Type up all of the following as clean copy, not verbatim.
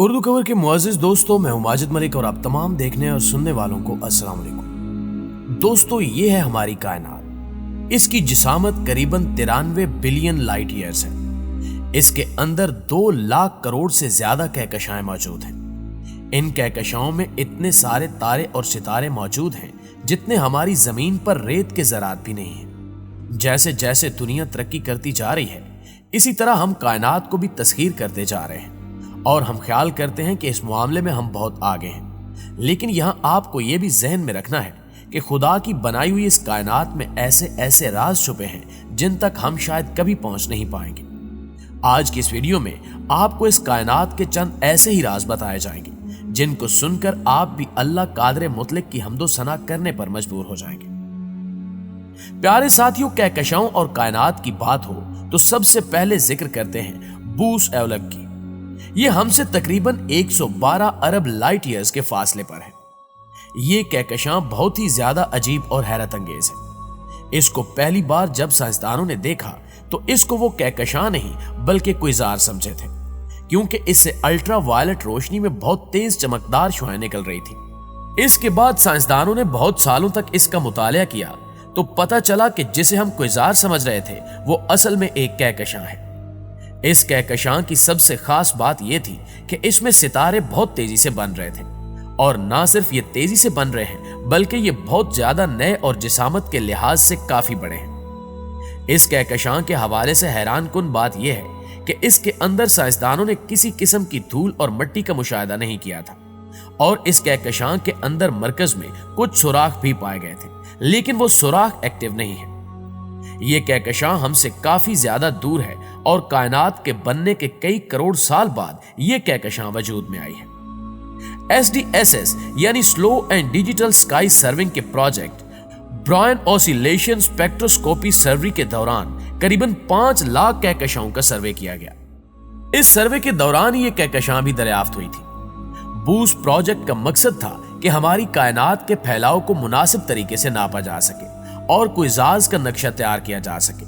उर्दू खबर के मुअज़्ज़िज़ दोस्तों, मैं हूं माजिद मलिक और आप तमाम देखने और सुनने वालों को अस्सलाम वालेकुम। दोस्तों, ये है हमारी कायनात। इसकी जिसामत करीबन 93 बिलियन लाइट ईयर्स है। इसके अंदर 2 लाख करोड़ से ज्यादा कहकशाएं मौजूद हैं। इन कहकशाओं में इतने सारे तारे और सितारे मौजूद हैं जितने हमारी जमीन पर रेत के ज़रात भी नहीं है। जैसे जैसे दुनिया तरक्की करती जा रही है, इसी तरह हम कायनात को भी तस्खीर करते जा रहे हैं और हम ख्याल करते हैं कि इस मामले में हम बहुत आगे हैं। लेकिन यहाँ आपको ये भी जहन में रखना है कि खुदा की बनाई हुई इस कायनात में ऐसे ऐसे राज छुपे हैं जिन तक हम शायद कभी पहुंच नहीं पाएंगे। आज की इस वीडियो में आपको इस कायनात के चंद ऐसे ही राज बताए जाएंगे जिनको सुनकर आप भी अल्लाह कादिर मुतलक की हम्दो सना करने पर मजबूर हो जाएंगे। प्यारे साथियों, कहकशाओं और कायनात की बात हो तो सबसे पहले जिक्र करते हैं बूस एवलक की। ये हमसे तकरीबन 112 अरब लाइट ईयर्स के फासले पर है। ये कहकशां बहुत ही ज्यादा अजीब और हैरत अंगेज है। इसको पहली बार जब साइंसदानों ने देखा तो इसको वो कहकशां नहीं बल्कि क्विजार समझे थे, क्योंकि इससे अल्ट्रा वायलेट रोशनी में बहुत तेज चमकदार शुआएं निकल रही थी। इसके बाद साइंसदानों ने बहुत सालों तक इसका मुतालिया किया तो पता चला कि जिसे हम क्विजार समझ रहे थे वो असल में एक कहकशां है। इस कहकशां की सबसे खास बात यह थी कि इसमें सितारे बहुत तेजी से बन रहे थे, और ना सिर्फ ये तेजी से बन रहे हैं बल्कि ये बहुत ज्यादा नए और जिसामत के लिहाज से काफी बड़े हैं। इस कहकशां के हवाले से हैरान कुन बात यह है कि इसके अंदर साइंसदानों ने किसी किस्म की धूल और मिट्टी का मुशाहिदा नहीं किया था, और इस कहकशां के अंदर मरकज में कुछ सुराख भी पाए गए थे, लेकिन वो सुराख एक्टिव नहीं है। ये कहकशां हमसे काफी ज्यादा दूर है और कायनात के बनने के कई करोड़ साल बाद ये कहकशां वजूद में आई है। SDSS यानी slow and digital sky serving के प्रोजेक्ट ब्रायन ऑसिलेशन स्पेक्ट्रोस्कोपी सर्वे के दौरान करीबन 5 लाख कहकशाओं का सर्वे किया गया। इस सर्वे के दौरान ये कहकशां भी दरियाफ्त हुई थी। बूस प्रोजेक्ट का मकसद था कि हमारी कायनात के फैलाव को मुनासिब तरीके से नापा जा सके और क्विजाज का नक्शा तैयार किया जा सके।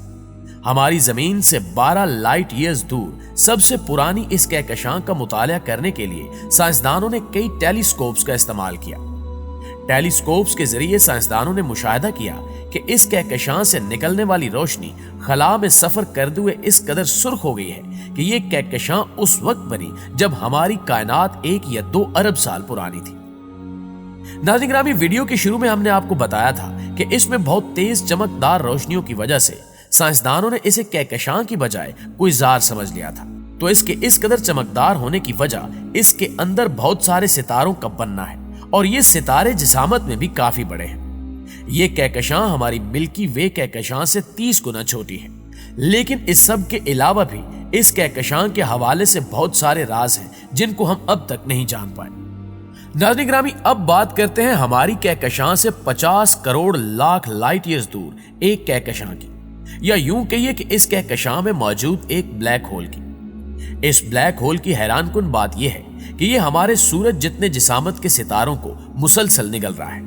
हमारी जमीन से 12 लाइट ईयर्स दूर सबसे पुरानी इस कहकशां का मुतालिया करने के लिए साइंसदानों ने कई टेलीस्कोप्स का इस्तेमाल किया। टेलीस्कोप्स के जरिए साइंसदानों ने मुशाहिदा किया कि इस कहकशां से निकलने वाली रोशनी खला में सफर करते हुए इस कदर सुर्ख हो गई है कि यह कहकशां उस वक्त बनी जब हमारी कायनात 1 या 2 अरब साल पुरानी थी। नाज़रीन ग्रामी, वीडियो के शुरू में हमने आपको बताया था कि इसमें बहुत तेज चमकदार रोशनियों की वजह से साइंसदानों ने इसे कहकशां की बजाय क्विजार समझ लिया था। तो इसके इस कदर चमकदार होने की वजह इसके अंदर बहुत सारे सितारों का बनना है, और ये सितारे जिसामत में भी काफी बड़े हैं। ये कहकशां हमारी मिल्की वे कहकशां से 30 गुना छोटी है। लेकिन इस सब के अलावा भी इस कहकशां के हवाले से बहुत सारे राज हैं जिनको हम अब तक नहीं जान पाए। नाज़रीन ग्रामी, अब बात करते हैं हमारी कहकशां से 50 करोड़ लाख लाइट ईयर्स दूर एक कहकशां की, या यूं कहिए कि इस कहकशां में मौजूद एक ब्लैक होल की। इस ब्लैक होल की हैरान कुन बात यह है कि यह हमारे सूरज जितने जिसामत के सितारों को मुसलसल निगल रहा है।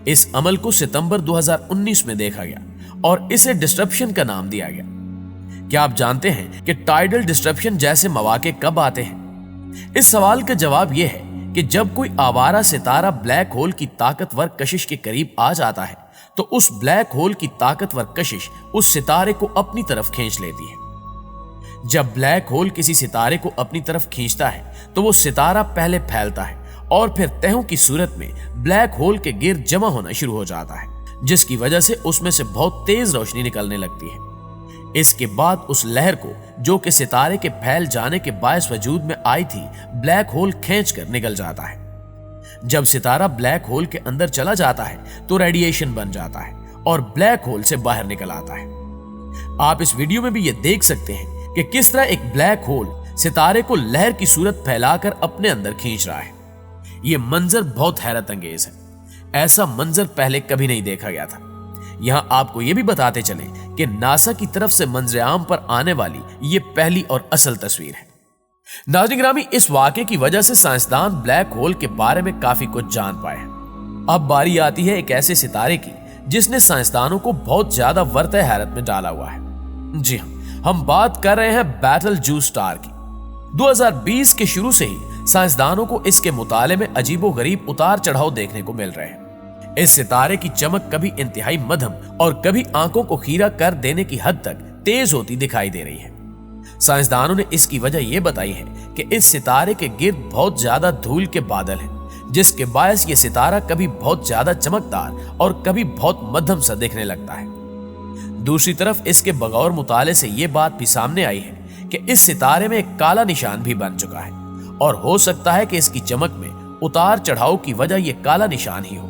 इस अमल को सितंबर 2019 में देखा गया और इसे डिस्ट्रप्शन का नाम दिया गया। क्या आप जानते हैं कि टाइडल डिस्ट्रप्शन जैसे मौके कब आते हैं? इस सवाल का जवाब यह है कि जब कोई आवारा सितारा ब्लैक होल की ताकतवर कशिश के करीब आ जाता है तो उस ब्लैक होल की ताकतवर कशिश उस सितारे को अपनी तरफ खींच लेती है। जब ब्लैक होल किसी सितारे को अपनी तरफ खींचता है तो वो सितारा पहले फैलता है और फिर तहों की सूरत में ब्लैक होल के गिर्द जमा होना शुरू हो जाता है, जिसकी वजह से उसमें से बहुत तेज रोशनी निकलने लगती है। इसके बाद उस लहर को, जो कि सितारे के फैल जाने के बायस वजूद में आई थी, ब्लैक होल खींचकर निकल जाता है। जब सितारा ब्लैक होल के अंदर चला जाता है तो रेडिएशन बन जाता है और ब्लैक होल से बाहर निकल आता है। आप इस वीडियो में भी ये देख सकते हैं कि किस तरह एक ब्लैक होल सितारे को लहर की सूरत फैलाकर अपने अंदर खींच रहा है। यह मंजर बहुत हैरत अंगेज है। ऐसा मंजर पहले कभी नहीं देखा गया था। यहां आपको यह भी बताते चले कि नासा की तरफ से मंजर-ए-आम पर आने वाली यह पहली और असल तस्वीर है। नाज़रीन ग्रामी, इस वाक़े की वजह से साइंसदान ब्लैक होल के बारे में काफी कुछ जान पाए हैं। अब बारी आती है एक ऐसे सितारे की जिसने साइंसदानों को बहुत ज्यादा वर्त हैरत में डाला हुआ है। जी हां, हम बात कर रहे हैं बैटल जूस स्टार की। 2020 के शुरू से ही साइंसदानों को इसके मुताले में अजीबोगरीब उतार चढ़ाव देखने को मिल रहे हैं। इस सितारे की चमक कभी इंतहाई मध्यम और कभी आंखों को खीरा कर देने की हद तक तेज होती दिखाई दे रही है। साइंसदानों ने इसकी वजह यह बताई है कि इस सितारे के गिर्द बहुत ज्यादा धूल के बादल हैं, जिसके बायस ये सितारा कभी बहुत ज्यादा चमकदार और कभी बहुत मध्यम सा दिखने लगता है। दूसरी तरफ इसके बगौर मुताले से ये बात भी सामने आई है कि इस सितारे में एक काला निशान भी बन चुका है और हो सकता है कि इसकी चमक में उतार चढ़ाव की वजह यह काला निशान ही हो।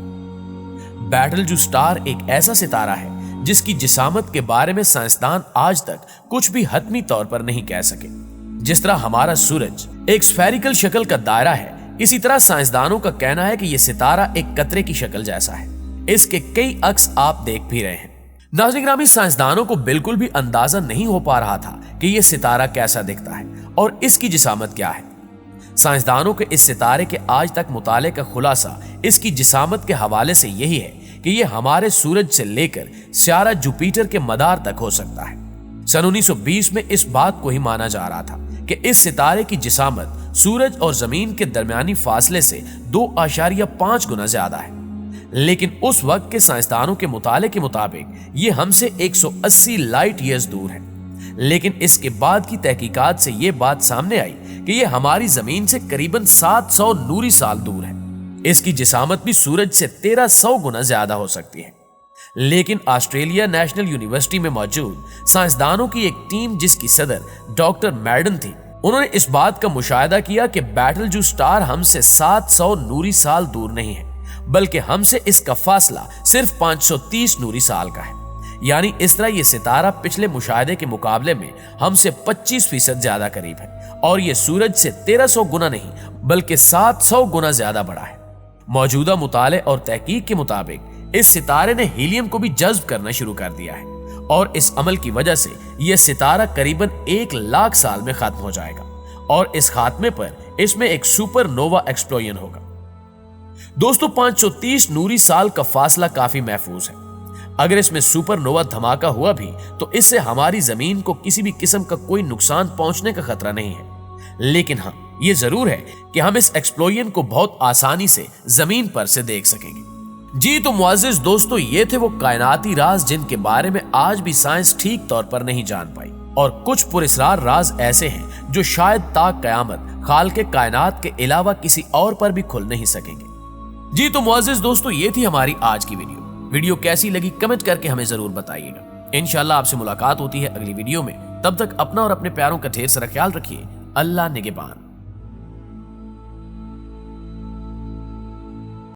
बैटलजू स्टार एक ऐसा सितारा है जिसकी जिसामत के बारे में साइंसदान आज तक कुछ भी हतमी तौर पर नहीं कह सके। जिस तरह हमारा सूरज एक स्फेरिकल शक्ल का दायरा है, इसी तरह साइंसदानों का कहना है कि यह सितारा एक कतरे की शक्ल जैसा है। इसके कई अक्स आप देख भी रहे हैं। नाज़रीन ग्रामी, साइंसदानों को बिल्कुल भी अंदाजा नहीं हो पा रहा था कि यह सितारा कैसा दिखता है और इसकी जिसामत क्या है। साइंसदानों के इस सितारे के आज तक मुताले का खुलासा इसकी जिसामत के हवाले से यही है कि यह हमारे सूरज से लेकर स्यारा जुपिटर के मदार तक हो सकता है। सन 1920 में इस बात को ही माना जा रहा था कि इस सितारे की जिसामत सूरज और जमीन के दरमियानी फासले से 2.5 गुना ज्यादा है, लेकिन उस वक्त के साइंसदानों के मुताले के मुताबिक ये हमसे 180 लाइट ईयर्स दूर है। लेकिन इसके बाद की तहकीकात से ये बात सामने आई कि ये हमारी जमीन से करीबन 700 नूरी साल दूर है। इसकी जिसामत भी सूरज से 1300 गुना ज्यादा हो सकती है। लेकिन ऑस्ट्रेलिया नेशनल यूनिवर्सिटी में मौजूद साइंसदानों की एक टीम, जिसकी सदर डॉक्टर मैडन थी, उन्होंने इस बात का मुशाहिदा किया कि बैटलजू स्टार हमसे 700 नूरी साल दूर नहीं है, बल्कि हमसे इसका फासला सिर्फ 530 नूरी साल का है। यानी इस तरह यह सितारा पिछले मुशाहिदे के मुकाबले में हमसे 25% ज्यादा करीब है और यह सूरज से 1300 गुना नहीं बल्कि 700 गुना ज्यादा बड़ा है। मौजूदा मुताले और तहकीक के मुताबिक इस सितारे ने हीलियम को भी जज्ब करना शुरू कर दिया है और इस अमल की वजह से यह सितारा करीबन 1 लाख साल में खत्म हो जाएगा और इस खात्मे पर इसमें एक सुपरनोवा एक्सप्लोजन होगा। दोस्तों, 530 नूरी साल का फासला काफी महफूज है। अगर इसमें सुपरनोवा धमाका हुआ भी तो इससे हमारी जमीन को किसी भी किस्म का कोई नुकसान पहुंचने का खतरा नहीं है। लेकिन हाँ, ये जरूर है कि हम इस एक्सप्लोजन को बहुत आसानी से जमीन पर से देख सकेंगे। जी तो मुअज़्ज़िज़ दोस्तों, ये थे वो कायनाती राज जिनके बारे में आज भी साइंस ठीक तौर पर नहीं जान पाई, और कुछ पुरस्रार राज ऐसे हैं जो शायद ता कयामत खालिक़े कायनात के अलावा किसी और पर भी खुल नहीं सकेंगे। जी तो मुअज़्ज़िज़ दोस्तों, ये थी हमारी आज की वीडियो कैसी लगी कमेंट करके हमें जरूर बताइएगा। इंशाल्लाह आपसे मुलाकात होती है अगली वीडियो में। तब तक अपना और अपने प्यारों का ढेर सारा ख्याल रखिए। अल्लाह निगहबान।